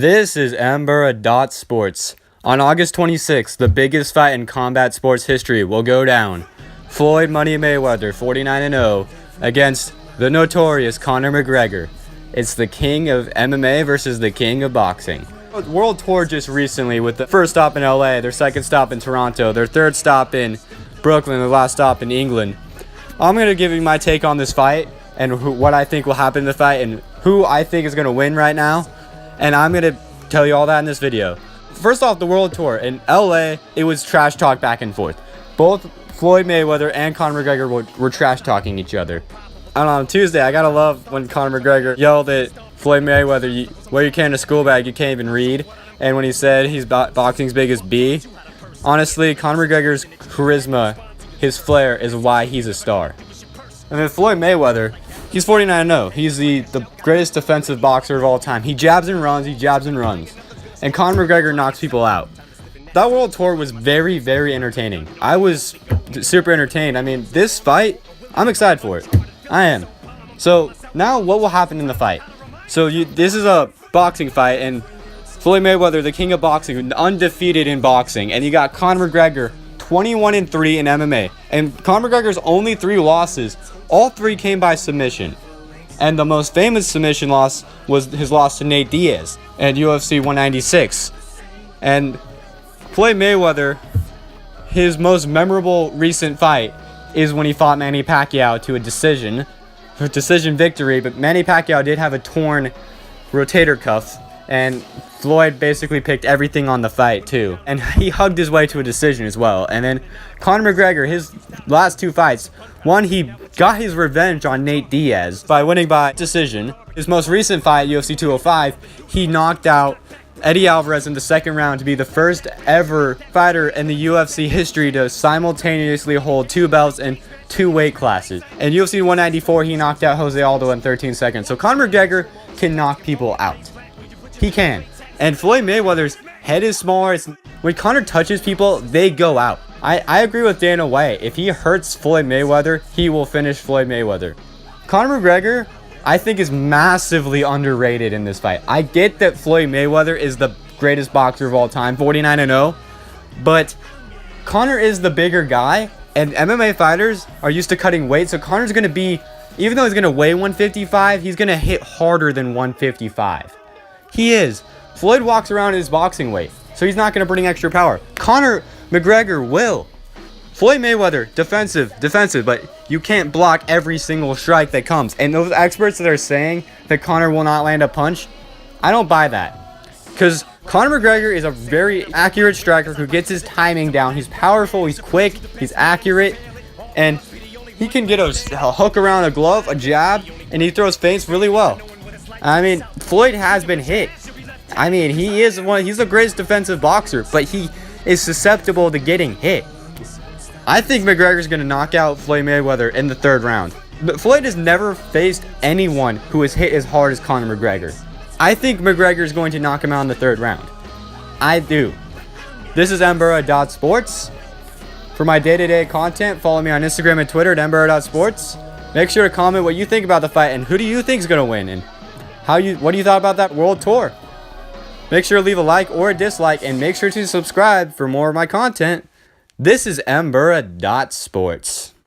This is Mburra.sports. On August 26th, the biggest fight in combat sports history will go down. Floyd Money Mayweather, 49-0, against the notorious Conor McGregor. It's the king of MMA versus the king of boxing. World tour just recently with the first stop in LA, their second stop in Toronto, their third stop in Brooklyn, their last stop in England. I'm going to give you my take on this fight and what I think will happen in the fight and who I think is going to win right now. And I'm going to tell you all that in this video. First off, the world tour. In LA, it was trash talk back and forth. Both Floyd Mayweather and Conor McGregor were trash talking each other. And on Tuesday, I gotta love when Conor McGregor yelled at Floyd Mayweather, "Where you carrying a school bag, you can't even read." And when he said he's boxing's biggest B, honestly, Conor McGregor's charisma, his flair, is why he's a star. And then Floyd Mayweather, he's 49-0. He's the greatest defensive boxer of all time. He jabs and runs, And Conor McGregor knocks people out. That world tour was very, very entertaining. I was super entertained. I mean, this fight, I'm excited for it. I am. So, now what will happen in the fight? So, this is a boxing fight, and Floyd Mayweather, the king of boxing, undefeated in boxing. And you got Conor McGregor, 21-3 in MMA. And Conor McGregor's only 3 losses, all 3 came by submission. And the most famous submission loss was his loss to Nate Diaz at UFC 196. And Floyd Mayweather, his most memorable recent fight is when he fought Manny Pacquiao to a decision victory. But Manny Pacquiao did have a torn rotator cuff, and Floyd basically picked everything on the fight too. And he hugged his way to a decision as well. And then Conor McGregor, his last 2 fights, one, he got his revenge on Nate Diaz by winning by decision. His most recent fight, UFC 205, he knocked out Eddie Alvarez in the second round to be the first ever fighter in the UFC history to simultaneously hold 2 belts in 2 weight classes. In UFC 194, he knocked out Jose Aldo in 13 seconds. So Conor McGregor can knock people out. He can. And Floyd Mayweather's head is smaller. When Conor touches people, they go out. I agree with Dana White. If he hurts Floyd Mayweather, he will finish Floyd Mayweather. Conor McGregor, I think, is massively underrated in this fight. I get that Floyd Mayweather is the greatest boxer of all time, 49-0, but Conor is the bigger guy, and MMA fighters are used to cutting weight, so Conor's going to be, even though he's going to weigh 155, he's going to hit harder than 155. He is. Floyd walks around in his boxing weight, so he's not going to bring extra power. Conor McGregor will. Floyd Mayweather, defensive, but you can't block every single strike that comes. And those experts that are saying that Conor will not land a punch, I don't buy that. Because Conor McGregor is a very accurate striker who gets his timing down. He's powerful, he's quick, he's accurate, and he can get a hook around a glove, a jab, and he throws feints really well. I mean, Floyd has been hit. I mean, he's the greatest defensive boxer, but he is susceptible to getting hit. I think McGregor's going to knock out Floyd Mayweather in the 3rd round. But Floyd has never faced anyone who has hit as hard as Conor McGregor. I think McGregor's going to knock him out in the 3rd round. I do. This is Mburra.sports. For my day-to-day content, follow me on Instagram and Twitter at Mburra.sports. Make sure to comment what you think about the fight and who do you think is going to win and what do you thought about that world tour. Make sure to leave a like or a dislike and make sure to subscribe for more of my content. This is Mburra.sports.